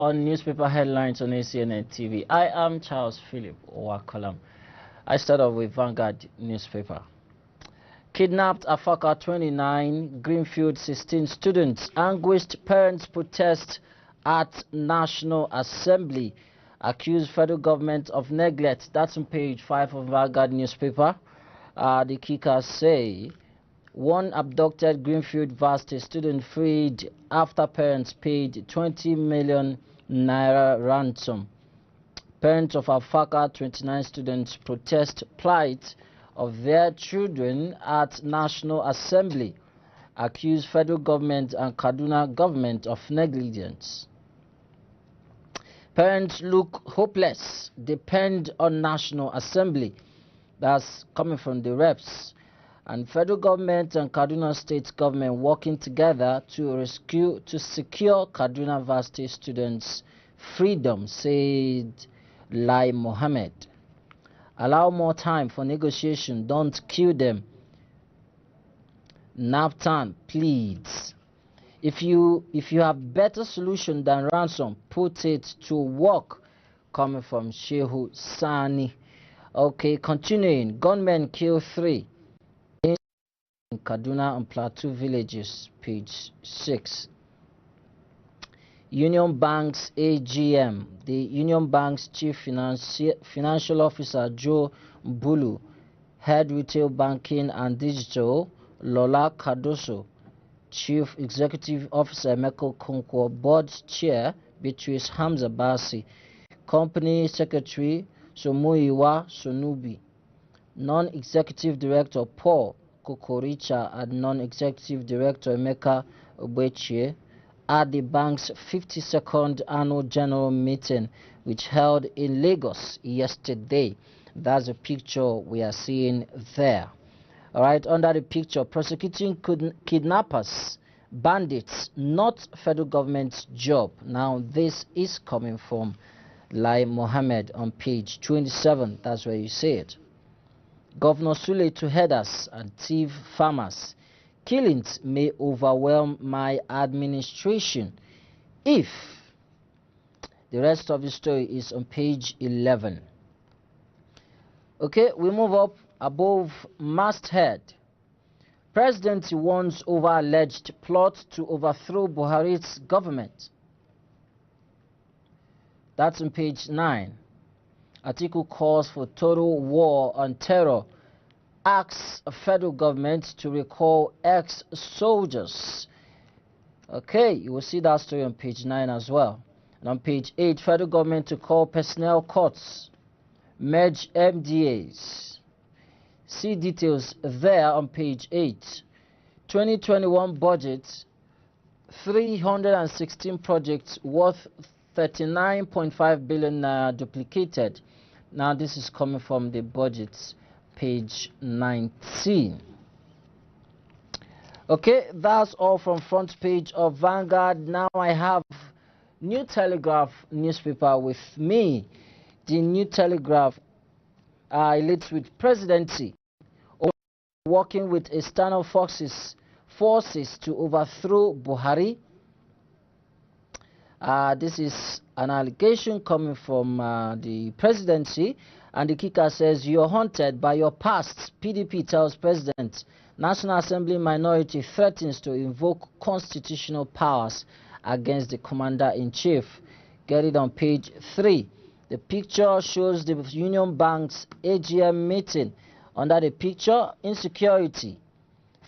On newspaper headlines on ACNN TV. I am Charles Philip Owakalam. I start off with Vanguard newspaper. Kidnapped Afaka 29, Greenfield 16 students. Anguished parents protest at National Assembly. Accuse federal government of neglect. That's on page 5 of Vanguard newspaper. The kickers say one abducted Greenfield Varsity student freed after parents paid 20 million naira ransom. Parents of Afaka 29 students protest plight of their children at National Assembly. Accuse federal government and Kaduna government of negligence. Parents look hopeless, depend on National Assembly. That's coming from the reps. And federal government and Kaduna state government working together to secure Kaduna Varsity students' freedom, said Lai Mohammed. Allow more time for negotiation, don't kill them. Naftan pleads. If you have better solution than ransom, put it to work. Coming from Shehu Sani. Okay, continuing. Gunmen kill 3 in Kaduna and Plateau villages, page 6. Union Bank's AGM. The Union Bank's Chief Financial Officer Joe Mbulu, Head Retail Banking and Digital Lola Cardoso, Chief Executive Officer Emeko Konkwo, Board Chair Beatrice Hamza Basi, Company Secretary Somuyiwa Sonubi, Non-Executive Director Paul Kokoricha and Non-Executive Director Emeka Obechie at the bank's 52nd Annual General Meeting, which held in Lagos yesterday. That's a picture we are seeing there. All right, under the picture, prosecuting kidnappers, bandits, not federal government's job. Now, this is coming from Lai Mohammed on page 27. That's where you see it. Governor Sule to headers and thief farmers. Killings may overwhelm my administration if. The rest of the story is on page 11. Okay, we move up above masthead. Presidency warns over alleged plot to overthrow Buhari's government. That's on page 9. Article calls for total war on terror. Asks federal government to recall ex-soldiers. Okay, you will see that story on page 9 as well. And on page 8, federal government to call personnel courts, merge MDAs. See details there on page 8. 2021 budget, 316 projects worth 39.5 billion naira duplicated. Now this is coming from the budgets, page 19. Okay, that's all from front page of Vanguard. Now I have New Telegraph newspaper with me. The New Telegraph leads with Presidency working with external forces to overthrow Buhari. This is an allegation coming from the Presidency, and the kicker says, you're haunted by your past. PDP tells President. National Assembly minority threatens to invoke constitutional powers against the Commander-in-Chief. Get it on page 3. The picture shows the Union Bank's AGM meeting. Under the picture, insecurity.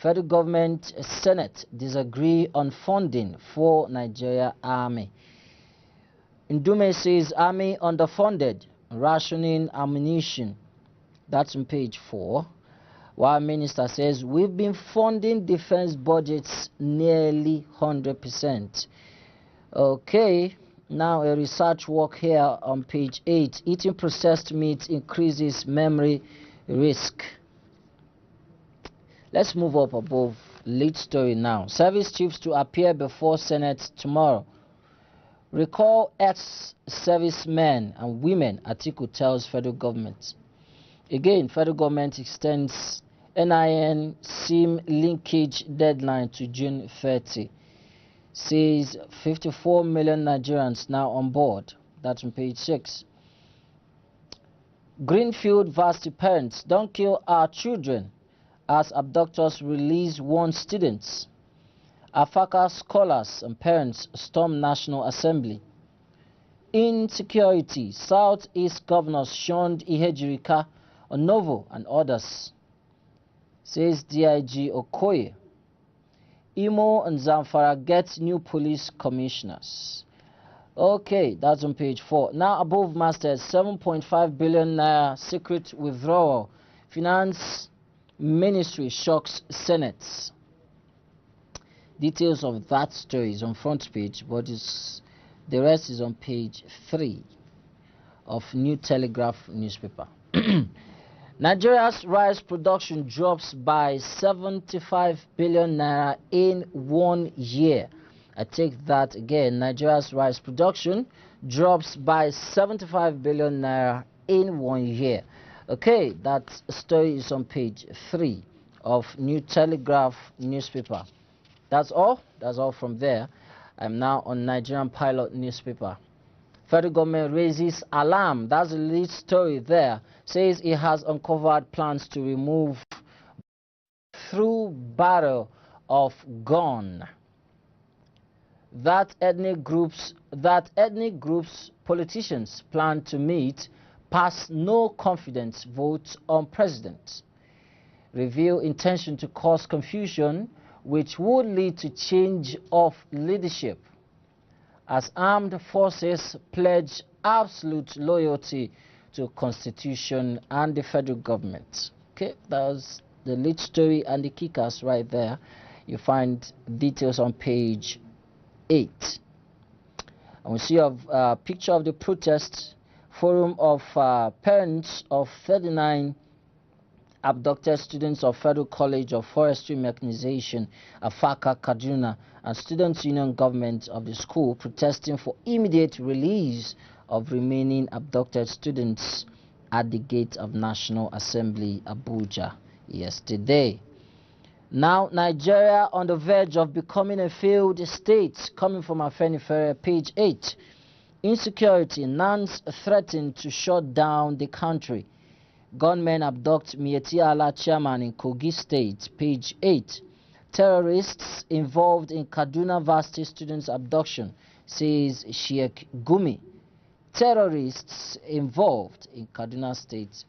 Federal government, Senate disagree on funding for Nigeria Army. Ndume says Army underfunded, rationing ammunition. That's on page 4. While Minister says we've been funding defense budgets nearly 100%. Okay, now a research work here on page 8. Eating processed meat increases memory risk. Let's move up above lead story now. Service chiefs to appear before Senate tomorrow. Recall ex-servicemen and women, Atiku tells federal government. Again, federal government extends NIN SIM linkage deadline to June 30. says 54 million Nigerians now on board. That's on page 6. Greenfield varsity parents, don't kill our children as abductors release one students. Afaka scholars and parents storm National Assembly. Insecurity, Southeast governors shunned Ihejirika, Onovo and others, says DIG Okoye. Imo and Zamfara get new police commissioners. Okay, that's on page 4. Now above masthead, 7.5 billion naira secret withdrawal. Finance Ministry shocks Senate. Details of that story is on front page, but the rest is on page 3 of New Telegraph newspaper. Nigeria's rice production drops by 75 billion naira in 1 year. I take that again. Nigeria's rice production drops by 75 billion naira in 1 year. Okay, that story is on page 3 of New Telegraph newspaper. That's all. That's all from there. I'm now on Nigerian Pilot newspaper. Federal government raises alarm. That's the lead story there. Says it has uncovered plans to remove through barrel of gun. That ethnic groups politicians plan to meet pass no confidence vote on president. Reveal intention to cause confusion which would lead to change of leadership as armed forces pledge absolute loyalty to Constitution and the federal government. Okay, that was the lead story and the kickers right there. You find details on page 8. And we see a picture of the protest forum of parents of 39 abducted students of Federal College of Forestry Mechanization, Afaka, Kaduna, and Students' Union government of the school protesting for immediate release of remaining abducted students at the gate of National Assembly, Abuja, yesterday. Now, Nigeria on the verge of becoming a failed state, coming from Afenifere, page 8. Insecurity, Nans threatened to shut down the country. Gunmen abduct Mieti Allah chairman in Kogi State, page 8. Terrorists involved in Kaduna Varsity students' abduction, says Sheikh Gumi. Terrorists involved in Kaduna State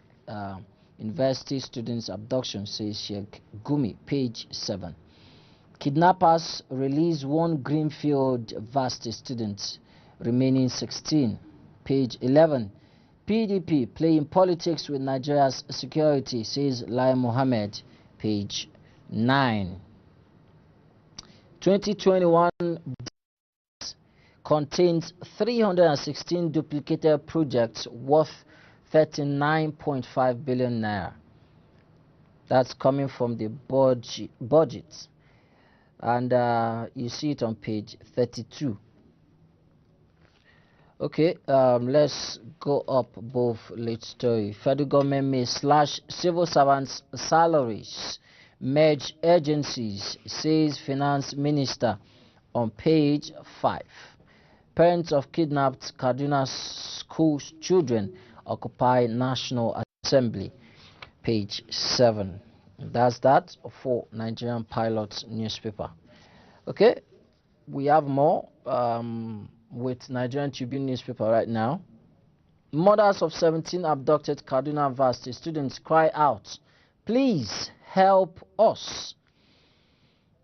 University students' abduction, says Sheikh Gumi, page 7. Kidnappers release one Greenfield Varsity student, remaining 16, page 11. PDP playing politics with Nigeria's security, says Lai Mohammed, page 9. 2021 contains 316 duplicated projects worth 39.5 billion naira. That's coming from the budget. And you see it on page 32. Okay, let's go up both late story. Federal government may slash civil servants' salaries, merge agencies, says finance minister on page 5. Parents of kidnapped Kaduna school children occupy National Assembly, page 7. That's that for Nigerian Pilot newspaper. Okay, we have more with Nigerian Tribune newspaper right now. Mothers of 17 abducted Kaduna Varsity students cry out, please help us.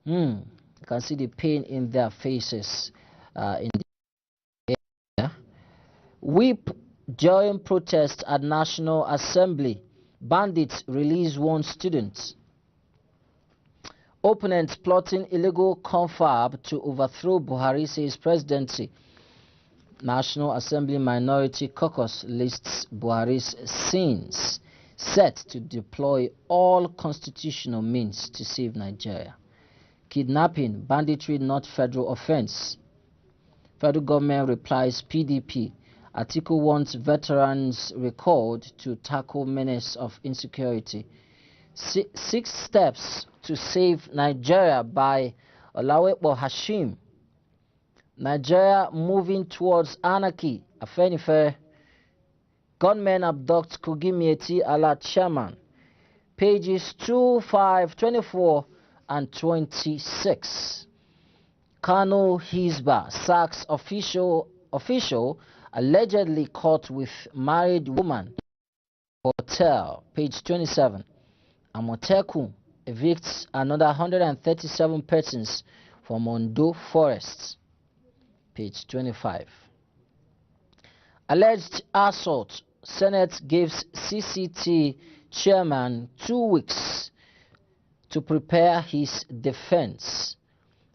You can see the pain in their faces. In the area. Whip join protest at National Assembly. Bandits release one student. Opponents plotting illegal confab to overthrow Buhari, says Presidency. National Assembly Minority Caucus lists Buhari's sins, set to deploy all constitutional means to save Nigeria. Kidnapping, banditry not federal offense. Federal government replies PDP. Atiku wants veterans recalled to tackle menace of insecurity. 6 steps to save Nigeria by Olawepo Hashim. Nigeria moving towards anarchy. Afenife. Gunmen abduct Kogi Mieti Alert chairman. Pages 25, 24 and 26. Kano Hizba sacks official allegedly caught with married woman. Hotel, page 27. Amotekun evicts another 137 persons from Ondo forests. Page 25. Alleged assault. Senate gives CCT chairman 2 weeks to prepare his defense.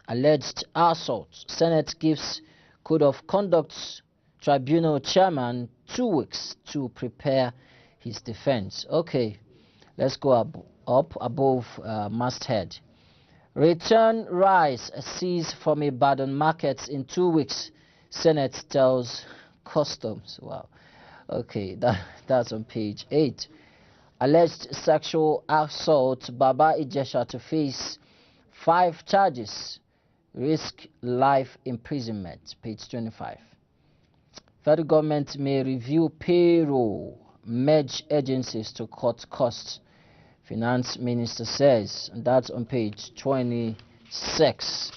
Alleged assault. Senate gives Code of Conduct Tribunal chairman 2 weeks to prepare his defense. Okay, let's go up above masthead. Return rice seized from Ibadan markets in 2 weeks. Senate tells customs. Wow. Okay, that's on page 8. Alleged sexual assault. Baba Ijesha to face 5 charges. Risk life imprisonment. Page 25. Federal government may review payroll. Merge agencies to cut costs. Finance Minister says. And that's on page 26.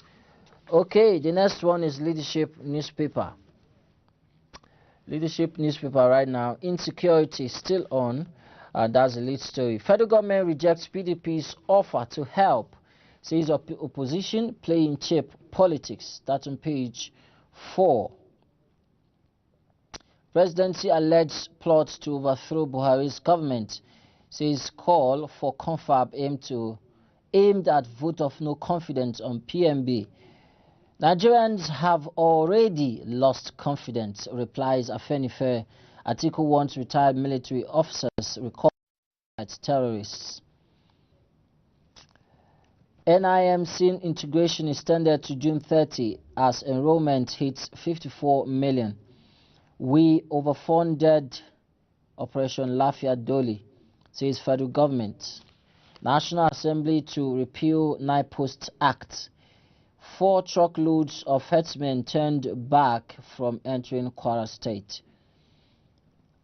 Okay, the next one is Leadership newspaper. Leadership newspaper right now. Insecurity still on. That's the lead story. Federal government rejects PDP's offer to help. Says opposition playing cheap politics. That's on page 4. Presidency alleged plots to overthrow Buhari's government. Says call for confab aimed at vote of no confidence on PMB. Nigerians have already lost confidence, replies Afenife. Atiku wants retired military officers recalled as terrorists. NIMC integration is extended to June 30 as enrollment hits 54 million. We overfunded Operation Lafia Doli, says federal government. National Assembly to repeal 9-Post Act. 4 truckloads of herdsmen turned back from entering Kwara State.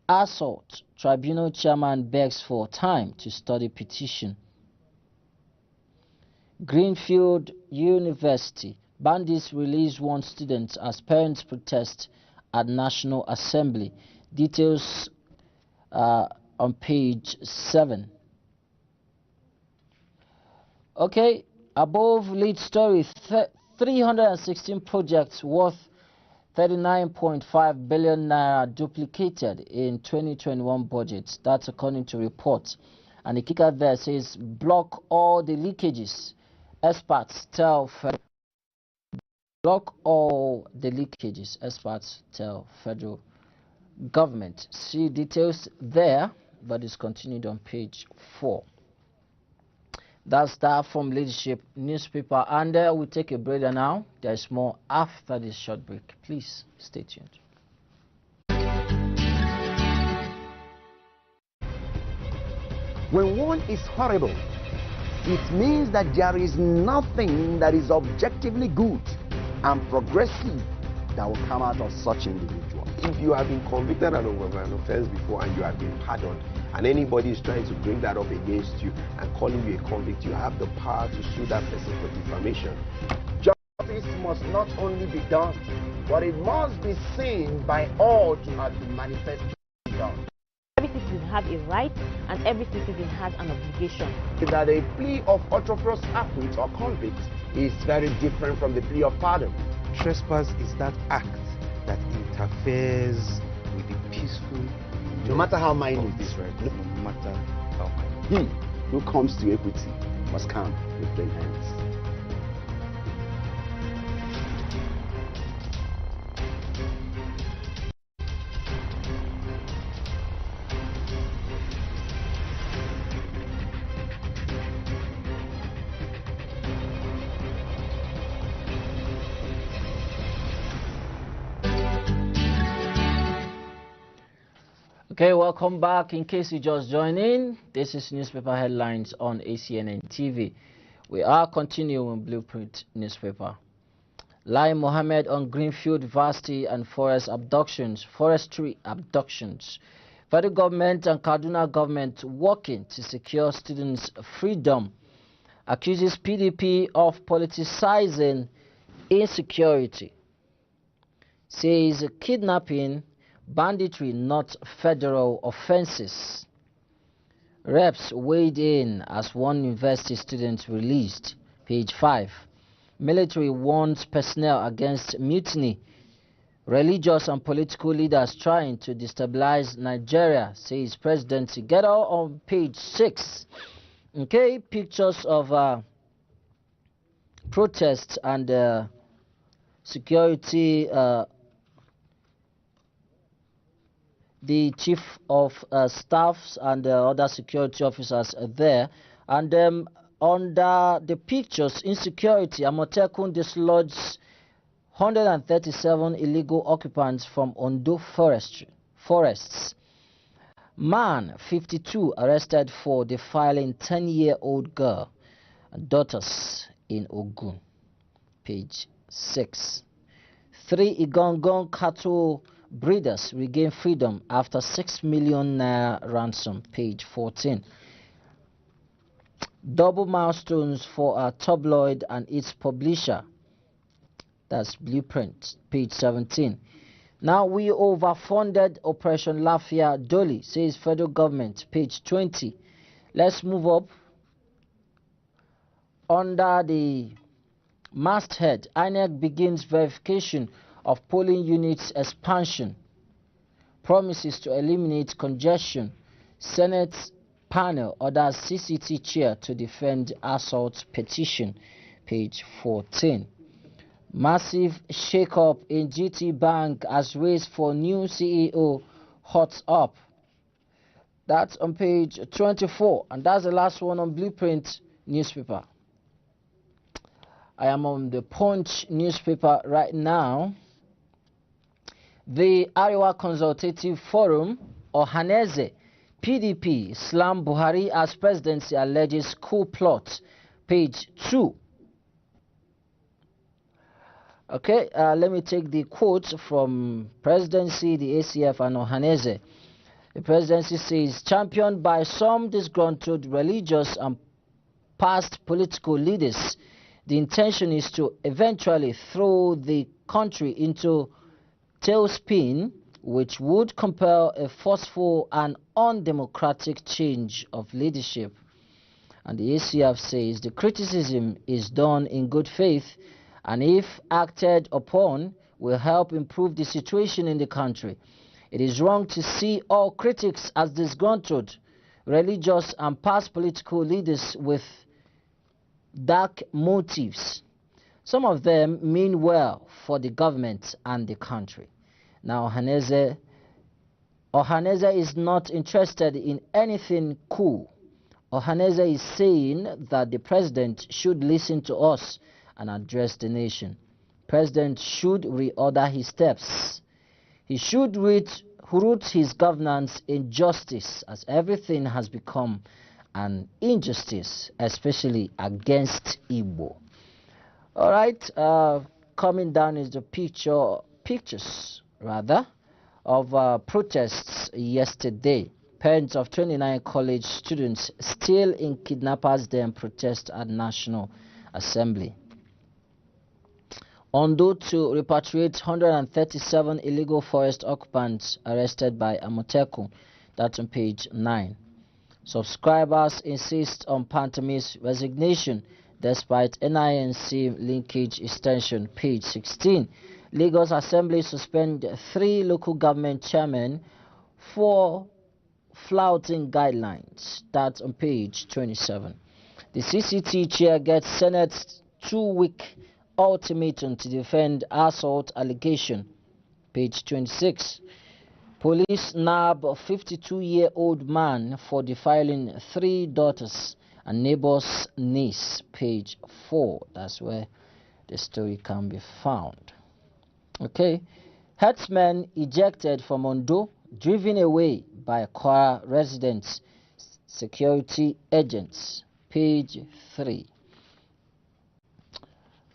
Assault. Tribunal chairman begs for time to study petition. Greenfield University. Bandits release 1 student as parents protest at National Assembly. Details on page 7. Okay, above lead story, 316 projects worth 39.5 billion naira duplicated in 2021 budget. That's according to reports. And the kicker there says block all the leakages. Experts tell block all the leakages. Experts tell federal government. See details there, but it's continued on page 4. That's that from Leadership newspaper. And we'll take a break now. There's more after this short break. Please stay tuned. When one is horrible, it means that there is nothing that is objectively good and progressive that will come out of such individual. If you have been convicted of an offense before and you have been pardoned, and anybody is trying to bring that up against you and calling you a convict, you have the power to sue that person for defamation. Justice must not only be done, but it must be seen by all to have been manifestly done. Every citizen has a right and every citizen has an obligation. That a plea of atrocious acquit or convict is very different from the plea of pardon. Trespass is that act that interferes with the peaceful, no matter how minute this right, no matter how minute. He who comes to equity must come with clean hands. Okay, welcome back. In case you just joined in, this is newspaper headlines on ACNN TV. We are continuing Blueprint newspaper. Lai Mohammed on Greenfield Varsity and forestry abductions. Federal government and Kaduna government working to secure students' freedom. Accuses PDP of politicizing insecurity. Says kidnapping, banditry not federal offenses. Reps weighed in as one university student released. Page 5. Military warns personnel against mutiny. Religious and political leaders trying to destabilize Nigeria, says Presidency. Get all on page 6. Okay, pictures of protests and security. The chief of staffs and other security officers are there, and under the pictures, insecurity, Amotekun dislodged 137 illegal occupants from Ondo forests. Man 52 arrested for defiling 10-year-old girl and daughters in Ogun. Page 6. 3 Igongon cattle breeders regain freedom after 6 million naira ransom. Page 14. Double milestones for a tabloid and its publisher. That's Blueprint. Page 17. Now we overfunded Operation Lafia Doli, says federal government. Page 20. Let's move up. Under the masthead, INEC begins verification of polling units expansion. Promises to eliminate congestion. Senate panel orders CCT chair to defend assault petition. Page 14. Massive shake-up in GT Bank as race for new CEO hots up. That's on page 24, and that's the last one on Blueprint newspaper. I am on the Punch newspaper right now. The Ariwa Consultative Forum, Ohanaeze, PDP, slam Buhari as presidency alleges coup plot. Page 2. Okay, let me take the quote from Presidency, the ACF, and Ohanaeze. The Presidency says, championed by some disgruntled religious and past political leaders, the intention is to eventually throw the country into tailspin, which would compel a forceful and undemocratic change of leadership. And the ACF says the criticism is done in good faith, and if acted upon, will help improve the situation in the country. It is wrong to see all critics as disgruntled, religious and past political leaders with dark motives. Some of them mean well for the government and the country. Now, Ohanaeze is not interested in anything cool. Ohanaeze is saying that the president should listen to us and address the nation. President should reorder his steps. He should root his governance in justice, as everything has become an injustice, especially against Igbo. All right, coming down is the pictures of protests yesterday. Parents of 29 college students still in kidnappers' den protest at National Assembly. Ondo to repatriate 137 illegal forest occupants arrested by Amotekun. That's on page 9. Subscribers insist on Pantami's resignation despite NINC linkage extension. Page 16. Lagos Assembly suspend 3 local government chairmen for flouting guidelines. That's on page 27. The CCT chair gets Senate's 2-week ultimatum to defend assault allegation. Page 26. Police nab a 52-year-old man for defiling 3 daughters and neighbor's niece. Page 4. That's where the story can be found. Okay. Herdsmen ejected from Ondo, driven away by Kwara residents, security agents. Page 3.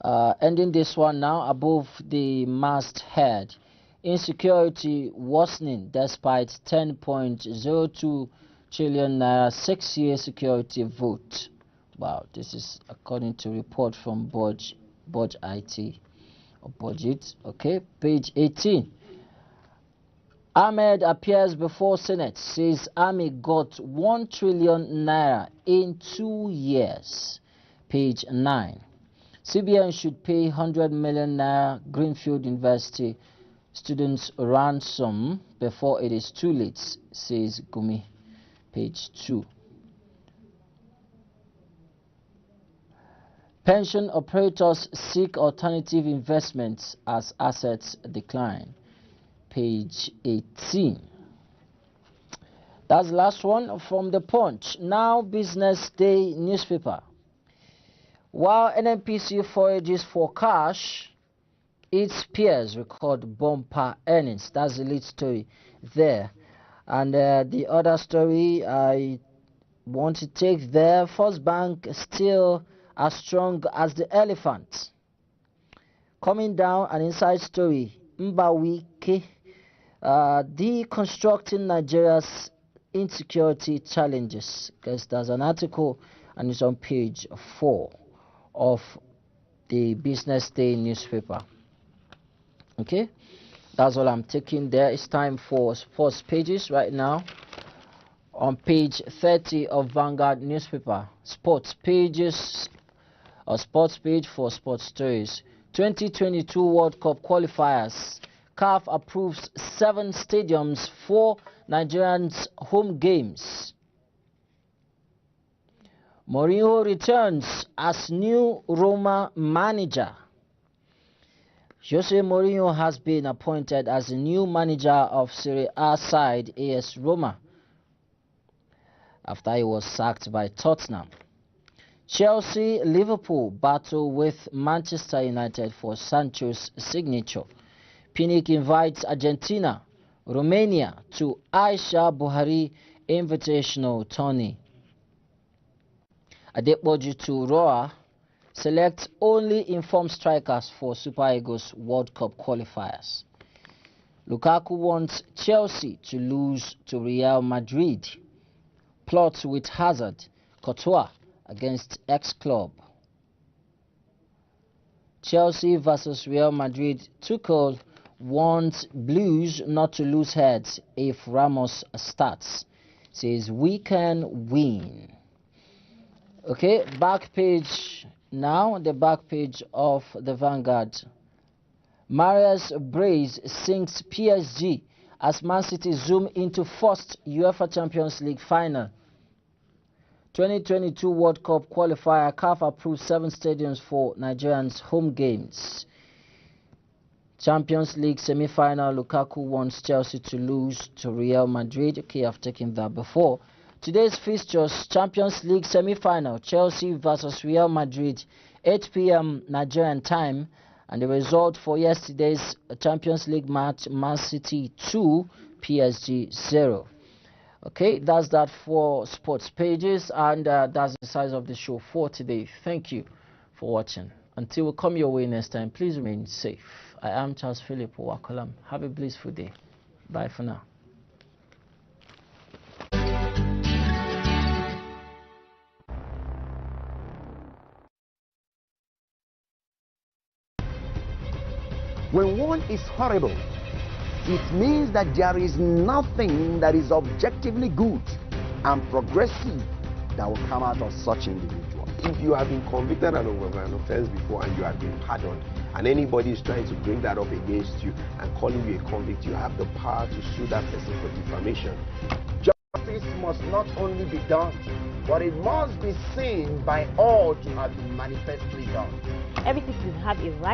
Ending this one now, above the masthead. Insecurity worsening despite 10.02 trillion naira 6-year security vote. Wow, this is according to report from Budge IT or Budget. Okay, page 18. Ahmed appears before Senate, says Army got 1 trillion naira in 2 years. Page 9. CBN should pay 100 million naira Greenfield University students ransom before it is too late, says Gumi. Page 2. Pension operators seek alternative investments as assets decline. Page 18. That's the last one from the Punch. Now Business Day newspaper. While NNPC forages for cash, its peers record bumper earnings. That's the lead story there. And the other story I want to take there, First Bank still as strong as the elephant. Coming down, an inside story, Mbawike, deconstructing Nigeria's insecurity challenges. Because there's an article and it's on page 4 of the Business Day newspaper. Okay, that's all I'm taking there. It's time for sports pages right now. On page 30 of Vanguard newspaper, sports pages, or sports page for sports stories. 2022 World Cup Qualifiers. CAF approves 7 stadiums for Nigerians' home games. Mourinho returns as new Roma manager. Jose Mourinho has been appointed as the new manager of Serie A side AS Roma after he was sacked by Tottenham. Chelsea, Liverpool battle with Manchester United for Sancho's signature. Pinnick invites Argentina, Romania to Aisha Buhari Invitational Tourney. Adepoju to Roa select only informed strikers for Super Eagles World Cup Qualifiers. Lukaku wants Chelsea to lose to Real Madrid. Plots with Hazard, Courtois against ex-club. Chelsea versus Real Madrid. Tuchel wants Blues not to lose heads if Ramos starts. Says we can win. Okay, back page now, the back page of the Vanguard. Marius Brace sinks PSG as Man City zoom into first UEFA Champions League final. 2022 World Cup Qualifier. CAF approves 7 stadiums for Nigerians' home games. Champions League semi-final. Lukaku wants Chelsea to lose to Real Madrid. Okay, I've taken that before. Today's fixtures: Champions League semi-final, Chelsea versus Real Madrid, 8 p.m. Nigerian time. And the result for yesterday's Champions League match, Man City 2, PSG 0. Okay, that's that for sports pages, and that's the size of the show for today. Thank you for watching. Until we come your way next time, please remain safe. I am Charles Philip Wakalam. Have a blissful day. Bye for now. When one is horrible, it means that there is nothing that is objectively good and progressive that will come out of such individuals. If you have been convicted of an offense before and you have been pardoned, and anybody is trying to bring that up against you and calling you a convict, you have the power to sue that person for defamation. Justice must not only be done, but it must be seen by all to have been manifestly done. Every citizen has a right